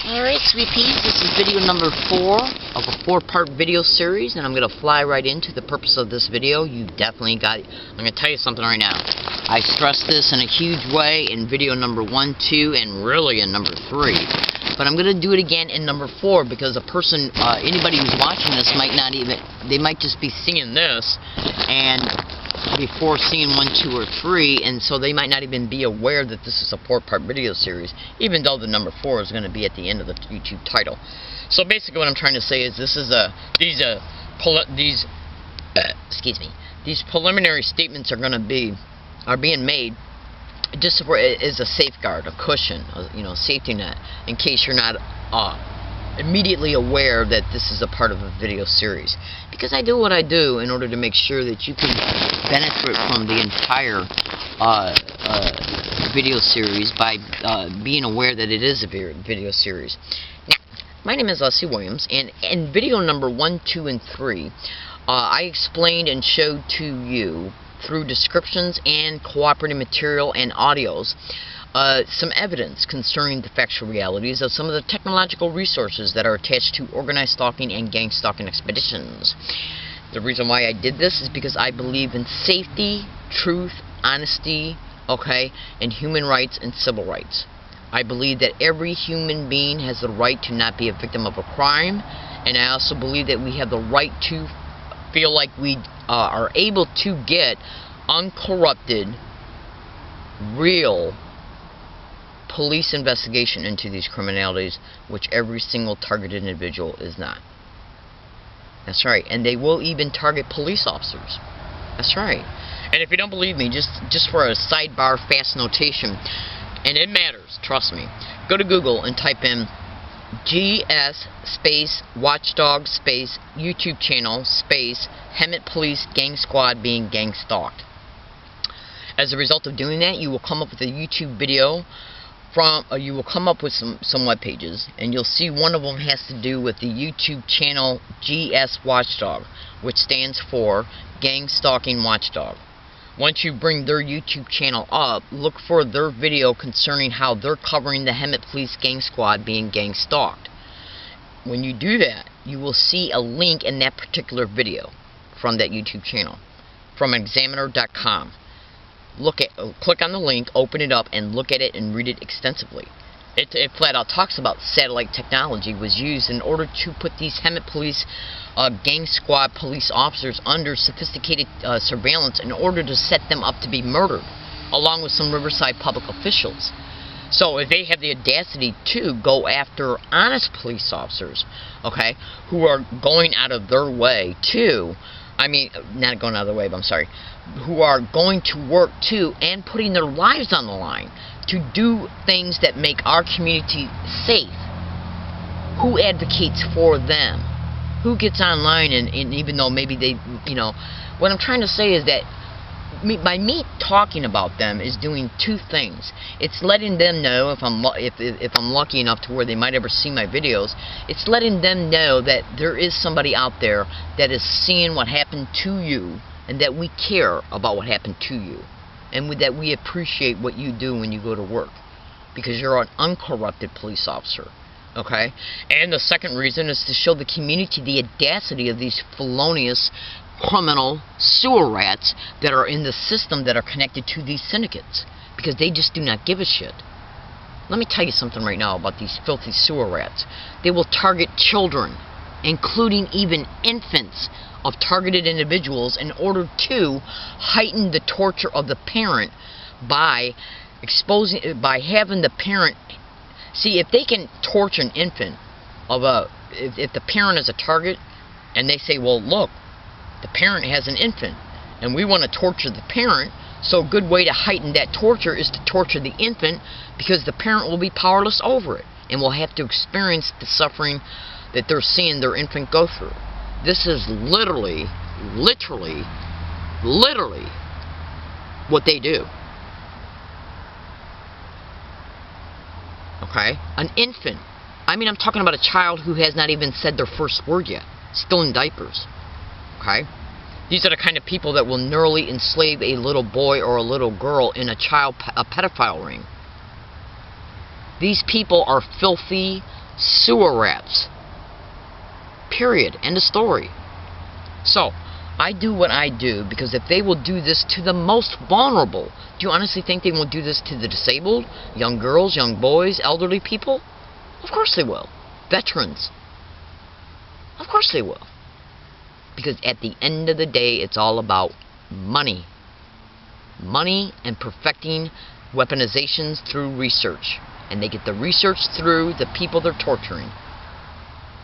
Alright, sweet peas, this is video number 4 of a 4-part video series, and I'm going to fly right into the purpose of this video. You definitely got it. I'm going to tell you something right now. I stressed this in a huge way in video number 1, 2, and really in number 3. But I'm going to do it again in number 4 because a person, anybody who's watching this might not even, they might just be seeing this and before seeing 1, 2, or 3, and so they might not even be aware that this is a 4-part video series, even though the number 4 is going to be at the end of the YouTube title. So basically what I'm trying to say is this is these preliminary statements are being made just for as a safeguard, a cushion, a safety net, in case you're not immediately aware that this is a part of a video series. Because I do what I do in order to make sure that you can benefit from the entire video series by being aware that it is a video series. Now, my name is Leslie Williams, and in video number 1, 2, and 3, I explained and showed to you through descriptions and cooperative material and audios some evidence concerning the factual realities of some of the technological resources that are attached to organized stalking and gang stalking expeditions. The reason why I did this is because I believe in safety, truth, honesty, and human rights and civil rights. I believe that every human being has the right to not be a victim of a crime, and I also believe that we have the right to feel like we are able to get uncorrupted, real police investigation into these criminalities, which every single targeted individual is not. That's right. And they will even target police officers. That's right. And if you don't believe me, just for a sidebar fast notation, and it matters, trust me, go to Google and type in GS space Watchdog space YouTube channel space Hemet Police Gang Squad being gang stalked. As a result of doing that, you will come up with a YouTube video you will come up with some web pages, and you'll see one of them has to do with the YouTube channel GS Watchdog, which stands for Gang Stalking Watchdog. Once you bring their YouTube channel up, look for their video concerning how they're covering the Hemet Police Gang Squad being gang stalked. When you do that, you will see a link in that particular video from that YouTube channel, from examiner.com. Click on the link, open it up, and look at it and read it extensively. It flat out talks about satellite technology was used in order to put these Hemet Police gang squad police officers under sophisticated surveillance in order to set them up to be murdered, along with some Riverside public officials. So if they have the audacity to go after honest police officers, who are going out of their way to, not going out of their way, but I'm sorry, who are going to work too and putting their lives on the line to do things that make our community safe. Who advocates for them? Who gets online and even though maybe they, what I'm trying to say is that by me talking about them is doing two things. It's letting them know, if I'm lucky enough to where they might ever see my videos, it's letting them know that there is somebody out there that is seeing what happened to you, and that we care about what happened to you, and that we appreciate what you do when you go to work, because you're an uncorrupted police officer. And the second reason is to show the community the audacity of these felonious criminal sewer rats that are in the system that are connected to these syndicates, because they just do not give a shit. Let me tell you something right now about these filthy sewer rats. They will target children, including even infants, of targeted individuals in order to heighten the torture of the parent by having the parent. See, if they can torture an infant if the parent is a target, and they say, well, look, the parent has an infant, and we want to torture the parent, so a good way to heighten that torture is to torture the infant, because the parent will be powerless over it, and will have to experience the suffering that they're seeing their infant go through. This is literally what they do. An infant. I'm talking about a child who has not even said their first word yet, still in diapers. These are the kind of people that will neurally enslave a little boy or a little girl in a pedophile ring. These people are filthy, Sewer rats. Period. End of story. So, I do what I do because if they will do this to the most vulnerable, do you honestly think they won't do this to the disabled, young girls, young boys, elderly people? Of course they will. Veterans. Of course they will. Because at the end of the day, it's all about money. Money and perfecting weaponizations through research. And they get the research through the people they're torturing.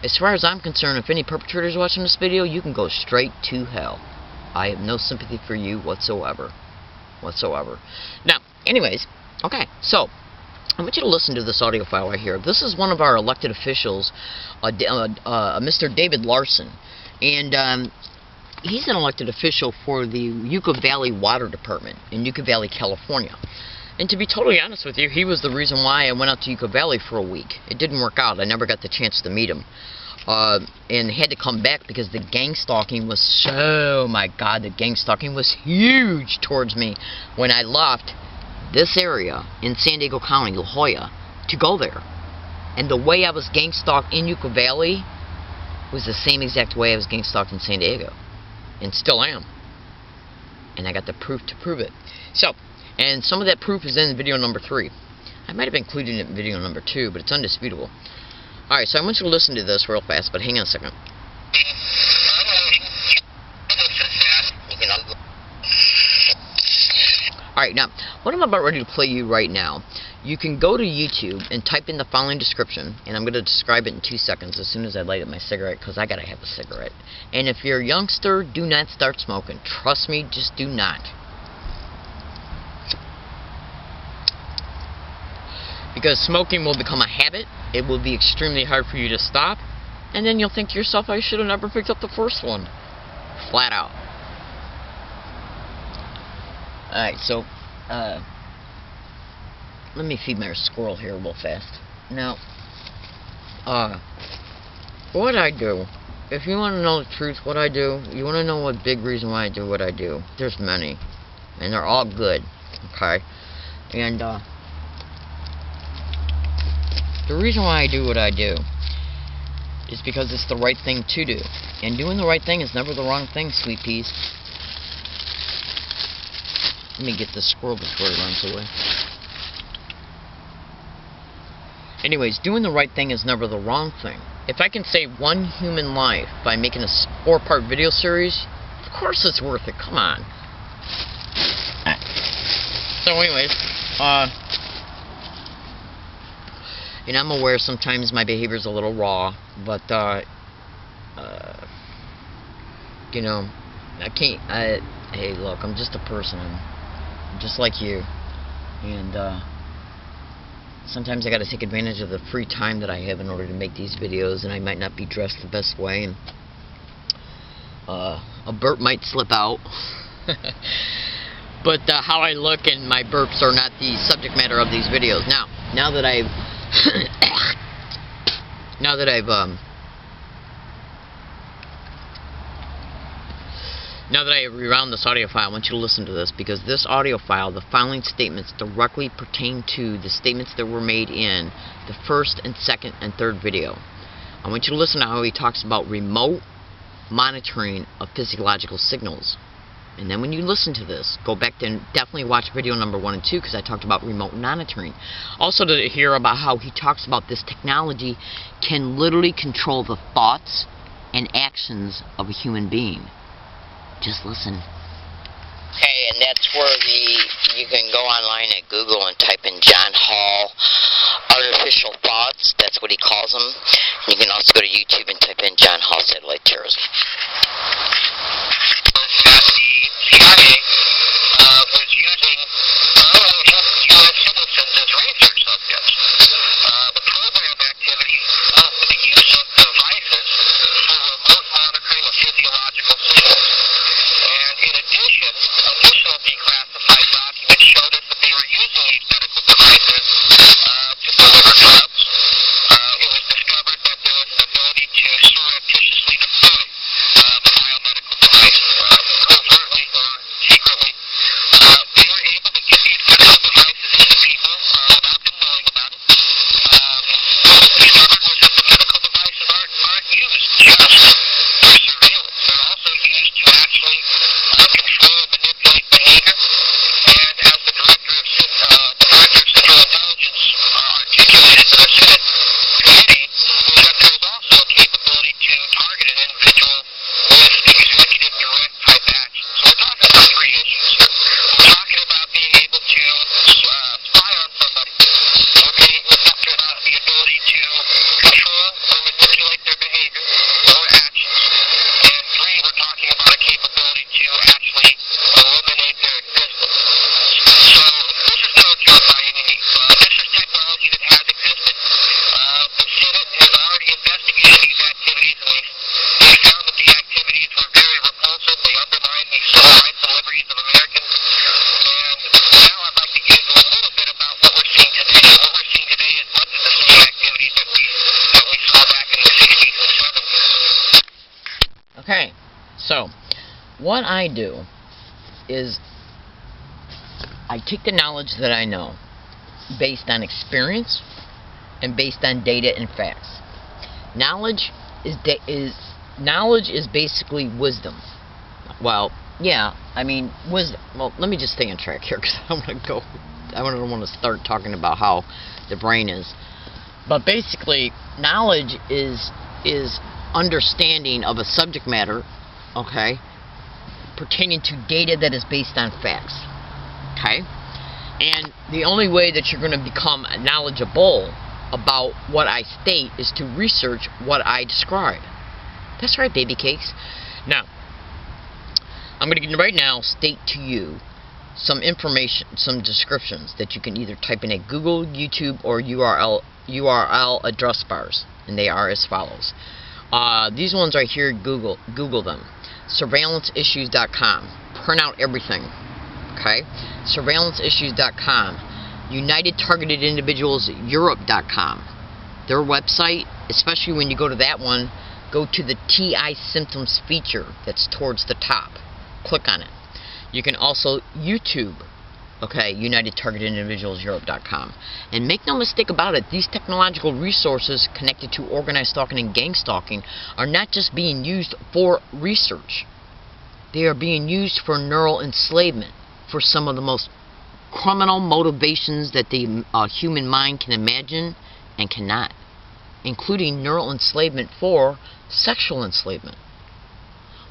As far as I'm concerned, if any perpetrators watching this video, you can go straight to hell. I have no sympathy for you whatsoever. Now, anyways, okay, so I want you to listen to this audio file right here. This is one of our elected officials, Mr. David Larson. And he's an elected official for the Yucca Valley Water Department in Yucca Valley, California. And to be totally honest with you, he was the reason why I went out to Yucca Valley for a week. It didn't work out. I never got the chance to meet him. And had to come back because the gang stalking was so... my God, the gang stalking was huge towards me when I left this area in San Diego County, La Jolla, to go there. And the way I was gang stalked in Yucca Valley was the same exact way I was gang stalked in San Diego. And still am. And I got the proof to prove it. So... and some of that proof is in video number 3. I might have included it in video number 2, but it's undisputable. Alright, so I want you to listen to this real fast, but hang on a second. Alright, now, what I'm about ready to play you right now, you can go to YouTube and type in the following description, and I'm going to describe it in 2 seconds as soon as I light up my cigarette, because I got to have a cigarette. And if you're a youngster, do not start smoking. Trust me, just do not. Because smoking will become a habit, it will be extremely hard for you to stop, and then you'll think to yourself, I should have never picked up the first one. Flat out. Alright, so, let me feed my squirrel here real fast. Now, what I do, if you want to know the truth, what I do, you want to know what big reason why I do what I do, there's many, and they're all good, okay? And, the reason why I do what I do is because it's the right thing to do. And doing the right thing is never the wrong thing, sweet peas. Let me get this squirrel before it runs away. Anyways, doing the right thing is never the wrong thing. If I can save one human life by making a 4-part video series, of course it's worth it. Come on. So anyways, and I'm aware sometimes my behavior is a little raw, but, you know, I can't, hey, look, I'm just a person, I'm just like you, and, sometimes I gotta take advantage of the free time that I have in order to make these videos, and I might not be dressed the best way, and, a burp might slip out, but, how I look and my burps are not the subject matter of these videos. Now that I've rewound this audio file, I want you to listen to this, because this audio file, the following statements directly pertain to the statements that were made in the first and second and third video. I want you to listen to how he talks about remote monitoring of physiological signals. And then when you listen to this, go back and definitely watch video number 1 and 2, because I talked about remote monitoring. Also to hear about how he talks about this technology can literally control the thoughts and actions of a human being. Just listen. Okay, and that's where you can go online at Google and type in John Hall artificial thoughts. That's what he calls them. You can also go to YouTube and type in John Hall satellite terrorism. CIA was using U.S. citizens as research subjects. The program activity was the use of devices for remote monitoring of physiological signals. And in addition, additional declassified documents showed us that they were using these medical devices to deliver drugs. It was discovered that there was an ability to surreptitiously deploy Okay, so what I do is I take the knowledge that I know based on experience and based on data and facts. Knowledge is basically wisdom. Well, yeah, I mean wisdom. Well, let me just stay on track here because I don't want to start talking about how the brain is. But basically, knowledge is understanding of a subject matter, okay, pertaining to data that is based on facts, okay? And the only way that you're going to become knowledgeable about what I state is to research what I describe. That's right, baby cakes. Now, I'm going to right now state to you some information, some descriptions that you can either type in at Google, YouTube, or URL address bars, and they are as follows. These ones right here, Google them. Surveillancesissues.com. Print out everything. Okay? Surveillancesissues.com. United Targeted Individuals Europe.com. Their website, especially when you go to that one, go to the TI symptoms feature that's towards the top. Click on it. You can also YouTube, okay, United Targeted Individuals Europe.com. And make no mistake about it, these technological resources connected to organized stalking and gang stalking are not just being used for research. They are being used for neural enslavement, for some of the most criminal motivations that the human mind can imagine and cannot, including neural enslavement for sexual enslavement,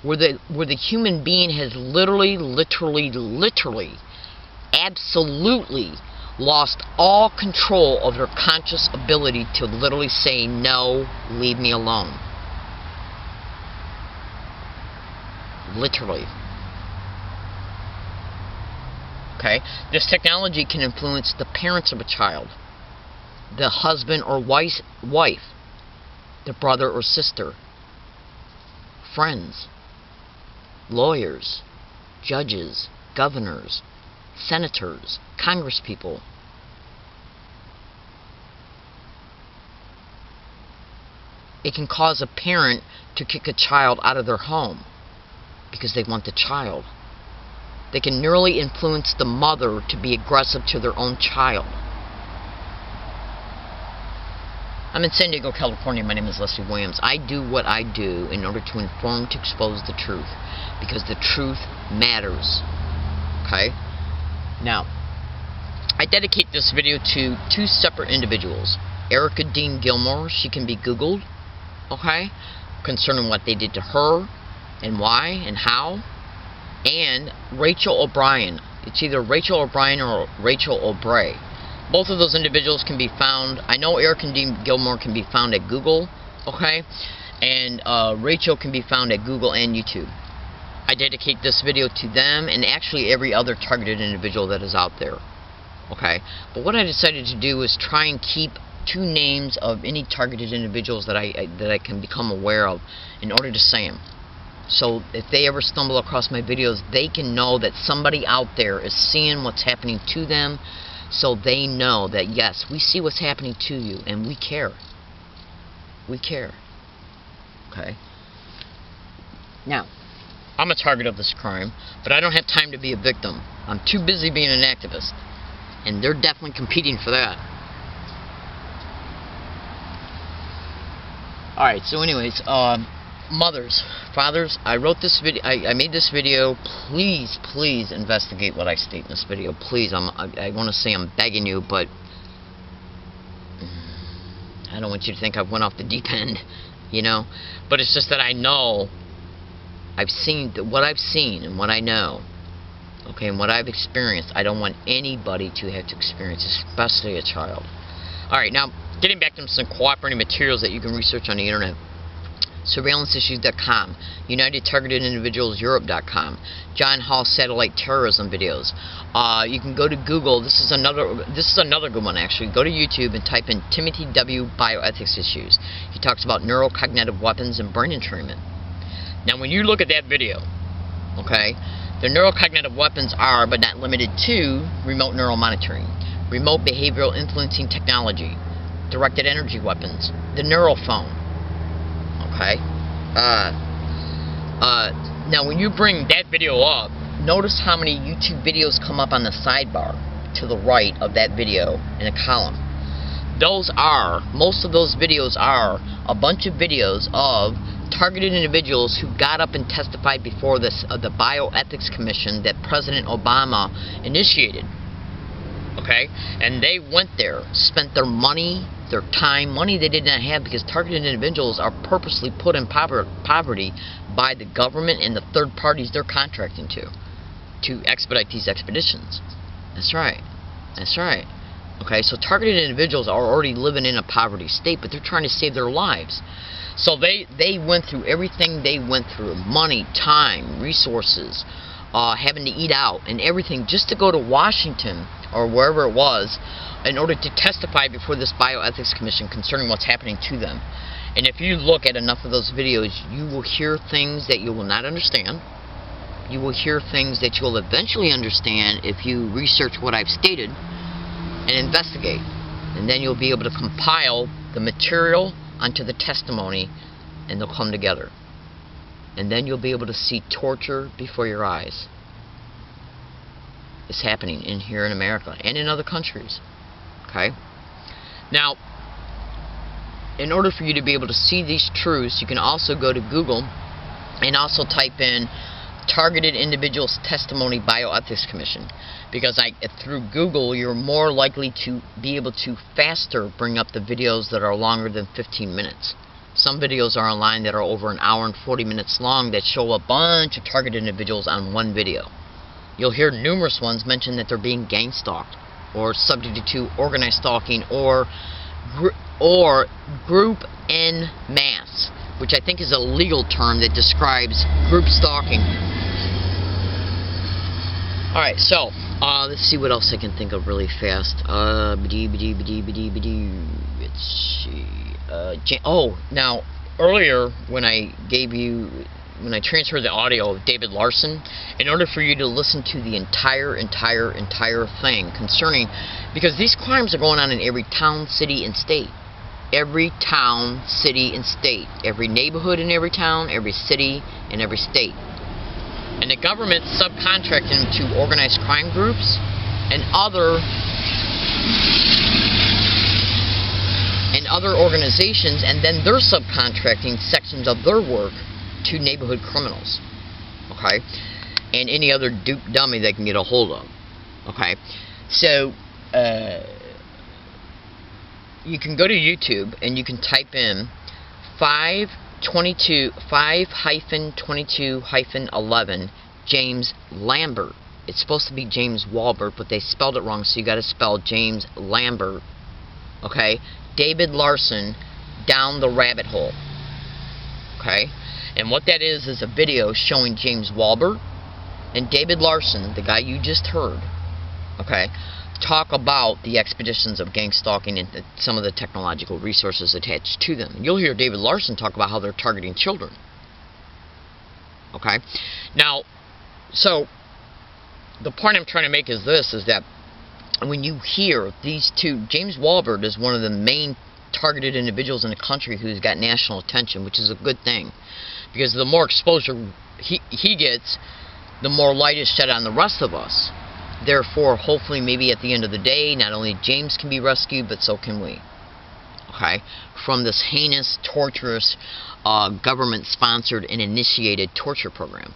where the human being has literally, absolutely lost all control of their conscious ability to literally say, no, leave me alone. Literally. Okay? This technology can influence the parents of a child, the husband or wife, the brother or sister, friends, lawyers, judges, governors, senators, congresspeople. It can cause a parent to kick a child out of their home because they want the child. They can neurally influence the mother to be aggressive to their own child. I'm in San Diego, California. My name is Leslie Williams. I do what I do in order to inform, to expose the truth, because the truth matters. Okay? Now, I dedicate this video to two separate individuals. Erica Dean Gilmore, she can be Googled, okay, concerning what they did to her and why and how. And Rachel O'Brien. It's either Rachel O'Brien or Rachel O'Bray. Both of those individuals can be found. I know Erica Dean Gilmore can be found at Google, okay, and Rachel can be found at Google and YouTube. I dedicate this video to them and actually every other targeted individual that is out there, okay. But what I decided to do is try and keep two names of any targeted individuals that I can become aware of in order to say them. So if they ever stumble across my videos, they can know that somebody out there is seeing what's happening to them, so they know that, yes, we see what's happening to you, and we care. We care. Okay? Now, I'm a target of this crime, but I don't have time to be a victim. I'm too busy being an activist, and they're definitely competing for that. Alright, so anyways, mothers, fathers, I wrote this video, I made this video. Please, please investigate what I state in this video. Please, I want to say I'm begging you, but I don't want you to think I went off the deep end, you know. But it's just that I know, I've seen what I've seen and what I know, okay, and what I've experienced. I don't want anybody to have to experience, especially a child. Alright, now, getting back to some cooperating materials that you can research on the internet. Surveillancesissues.com, United Targeted Individuals Europe.com, John Hall Satellite Terrorism videos. You can go to Google. This is another good one actually. Go to YouTube and type in Timothy W. Bioethics Issues. He talks about neurocognitive weapons and brain entrainment. Now, when you look at that video, okay, the neurocognitive weapons are, but not limited to, remote neural monitoring, remote behavioral influencing technology, directed energy weapons, the neural phone. Okay, Now when you bring that video up, notice how many YouTube videos come up on the sidebar to the right of that video in a column. Most of those videos are a bunch of videos of targeted individuals who got up and testified before the Bioethics Commission that President Obama initiated. Okay? And they went there, spent their money, their time, money they did not have, because targeted individuals are purposely put in poverty by the government and the third parties they're contracting to expedite these expeditions. That's right. That's right. Okay, so targeted individuals are already living in a poverty state, but they're trying to save their lives. So they went through everything they went through, money, time, resources, having to eat out, and everything, just to go to Washington or wherever it was in order to testify before this Bioethics Commission concerning what's happening to them. And if you look at enough of those videos, you will hear things that you will not understand. You will hear things that you'll eventually understand if you research what I've stated and investigate. And then you'll be able to compile the material onto the testimony, and they'll come together. And then you'll be able to see torture before your eyes. It's happening here in America and in other countries. Okay? Now, in order for you to be able to see these truths, you can also go to Google and also type in Targeted Individuals Testimony Bioethics Commission, because through Google you're more likely to be able to faster bring up the videos that are longer than 15 minutes. Some videos are online that are over an hour and 40 minutes long that show a bunch of targeted individuals on one video. You'll hear numerous ones mention that they're being gang stalked or subjected to organized stalking or group en masse, which I think is a legal term that describes group stalking. Alright, so, let's see what else I can think of really fast. Let's see. Now, earlier when I transferred the audio of David Larson, in order for you to listen to the entire thing concerning, because these crimes are going on in every town, city, and state. Every town, city, and state. Every neighborhood in every town, every city, and every state. And the government subcontracting to organized crime groups and other organizations, and then they're subcontracting sections of their work to neighborhood criminals. Okay? And any other dupe dummy they can get a hold of. Okay? So, you can go to YouTube and you can type in 5-22-11 James Lambert. It's supposed to be James Walbert, but they spelled it wrong, so you got to spell James Lambert. Okay? David Larson, Down the Rabbit Hole. Okay? And what that is a video showing James Walbert and David Larson, the guy you just heard, okay, talk about the expeditions of gang stalking and some of the technological resources attached to them. You'll hear David Larson talk about how they're targeting children. Okay? Now, so, the point I'm trying to make is this, is that when you hear these two, James Walbert is one of the main targeted individuals in the country who's got national attention, which is a good thing. Because the more exposure he gets, the more light is shed on the rest of us. Therefore, hopefully, maybe at the end of the day, not only James can be rescued, but so can we. Okay? From this heinous, torturous, government-sponsored and initiated torture program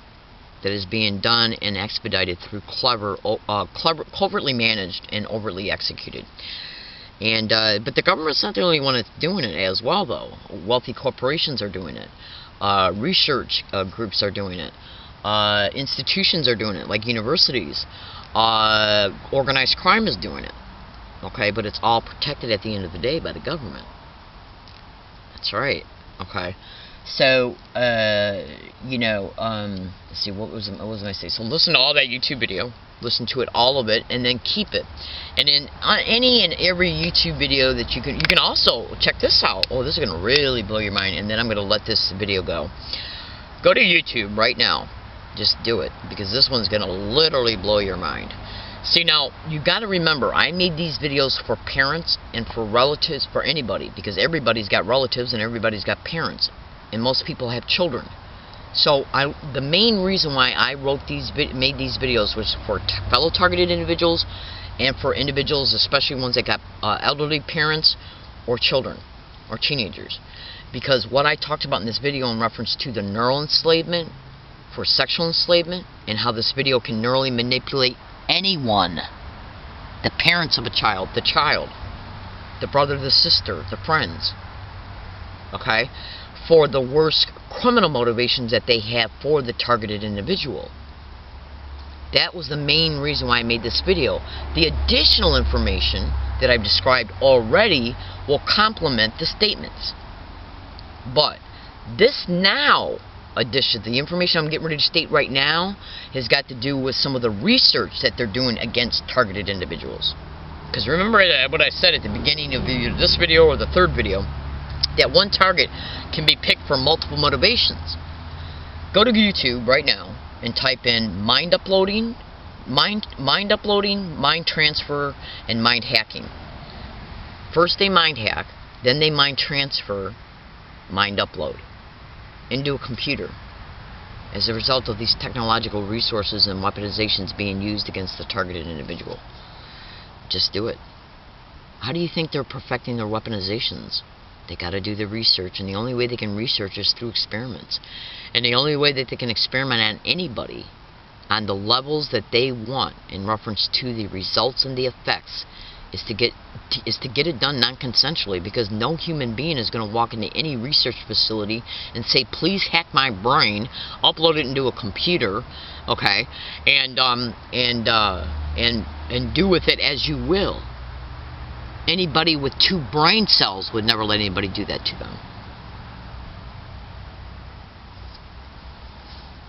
that is being done and expedited through covertly managed and overtly executed. And but the government's not the only one that's doing it as well, though. Wealthy corporations are doing it. Research groups are doing it. Institutions are doing it, like universities. Organized crime is doing it. Okay, but it's all protected at the end of the day by the government. That's right. Okay. So, you know, let's see, what was I going to say? So listen to all that YouTube video. Listen to it, all of it, and then keep it. And then on any and every YouTube video that you can also check this out. Oh, this is going to really blow your mind, and then I'm going to let this video go. Go to YouTube right now. Just do it, because this one's going to literally blow your mind. See, now, you got to remember, I made these videos for parents and for relatives, for anybody, because everybody's got relatives and everybody's got parents, and most people have children. So the main reason why I made these videos was for fellow targeted individuals, and for individuals, especially ones that got elderly parents or children or teenagers. Because what I talked about in this video in reference to the neural enslavement for sexual enslavement, and how this video can neurally manipulate anyone, the parents of a child, the brother, the sister, the friends, okay, for the worst criminal motivations that they have for the targeted individual. That was the main reason why I made this video. The additional information that I've described already will complement the statements. But this now addition, the information I'm getting ready to state right now, has got to do with some of the research that they're doing against targeted individuals. Because remember what I said at the beginning of this video or the third video, that one target can be picked for multiple motivations. Go to YouTube right now and type in mind uploading, mind transfer, and mind hacking. First they mind hack, then they mind transfer, mind upload into a computer as a result of these technological resources and weaponizations being used against the targeted individual. Just do it. How do you think they're perfecting their weaponizations? They got to do the research, and the only way they can research is through experiments. And the only way that they can experiment on anybody on the levels that they want in reference to the results and the effects is to get it done non-consensually, because no human being is going to walk into any research facility and say, please hack my brain, upload it into a computer, okay, and do with it as you will. Anybody with 2 brain cells would never let anybody do that to them.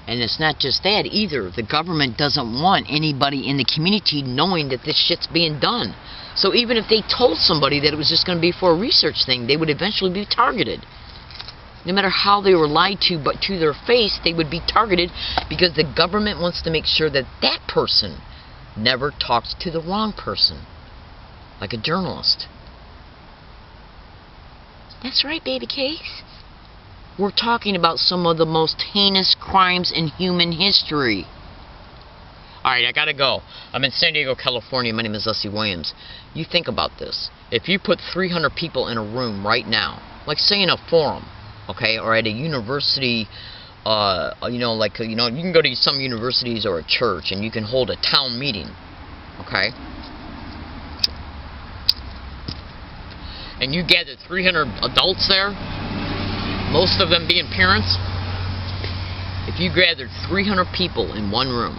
And it's not just that either. The government doesn't want anybody in the community knowing that this shit's being done. So even if they told somebody that it was just going to be for a research thing, they would eventually be targeted. No matter how they were lied to, but to their face, they would be targeted, because the government wants to make sure that that person never talks to the wrong person. Like a journalist. That's right, baby case. We're talking about some of the most heinous crimes in human history. Alright, I gotta go. I'm in San Diego, California. My name is Leslie Williams. You think about this. If you put 300 people in a room right now, like say in a forum, okay, or at a university, you can go to some universities or a church and you can hold a town meeting, okay? And you gather 300 adults there, most of them being parents. If you gathered 300 people in one room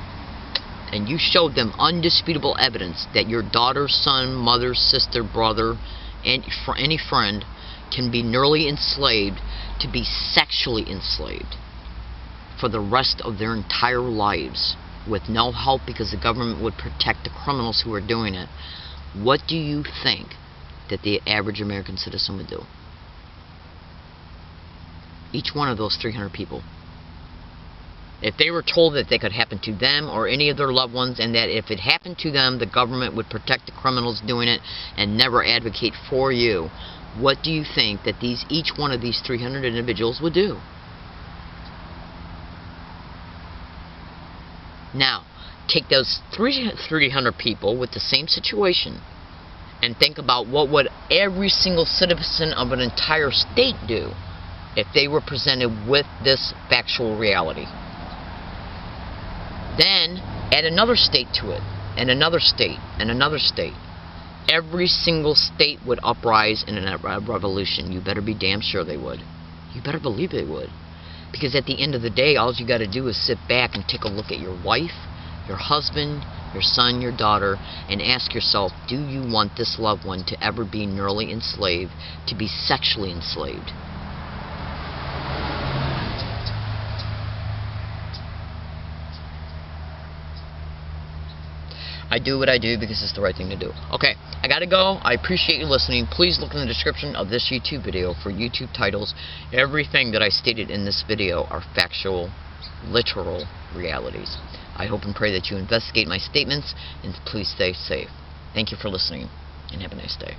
and you showed them undisputable evidence that your daughter, son, mother, sister, brother, and any friend can be neurally enslaved to be sexually enslaved for the rest of their entire lives with no help, because the government would protect the criminals who are doing it, what do you think that the average American citizen would do? Each one of those 300 people. If they were told that they could happen to them or any of their loved ones, and that if it happened to them, the government would protect the criminals doing it and never advocate for you, what do you think that each one of these 300 individuals would do? Now, take those 300 people with the same situation and think about what would every single citizen of an entire state do if they were presented with this factual reality. Then add another state to it, and another state, and another state. Every single state would uprise in a revolution. You better be damn sure they would. You better believe they would. Because at the end of the day, all you got to do is sit back and take a look at your wife, your husband, your son, your daughter, and ask yourself, do you want this loved one to ever be neurally enslaved, to be sexually enslaved? I do what I do because it's the right thing to do. Okay, I gotta go. I appreciate you listening. Please look in the description of this YouTube video for YouTube titles. Everything that I stated in this video are factual, literal realities. I hope and pray that you investigate my statements, and please stay safe. Thank you for listening, and have a nice day.